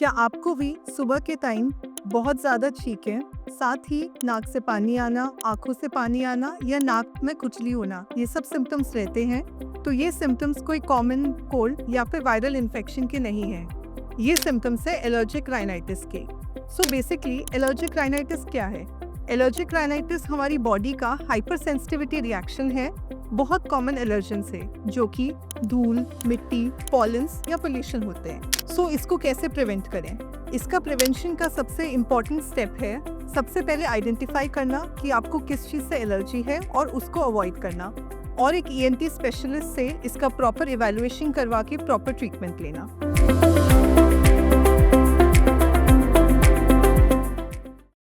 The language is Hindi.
क्या आपको भी सुबह के टाइम बहुत ज़्यादा छींकें, साथ ही नाक से पानी आना, आँखों से पानी आना या नाक में खुजली होना, ये सब सिम्पटम्स रहते हैं? तो ये सिम्पटम्स कोई कॉमन कोल्ड या फिर वायरल इन्फेक्शन के नहीं हैं। ये सिम्पटम्स है एलर्जिक राइनाइटिस के। सो बेसिकली एलर्जिक राइनाइटिस क्या है? एलर्जिक राइनाइटिस हमारी बॉडी का हाइपर सेंसिटिविटी रिएक्शन है बहुत कॉमन एलर्जन से, जो कि धूल, मिट्टी, पॉलन्स या पोल्यूशन होते हैं। सो इसको कैसे प्रिवेंट करें? इसका प्रिवेंशन का सबसे इम्पॉर्टेंट स्टेप है सबसे पहले आइडेंटिफाई करना कि आपको किस चीज़ से एलर्जी है और उसको अवॉइड करना, और एक ईएनटी स्पेशलिस्ट से इसका प्रॉपर इवैल्यूएशन करवा के प्रॉपर ट्रीटमेंट लेना।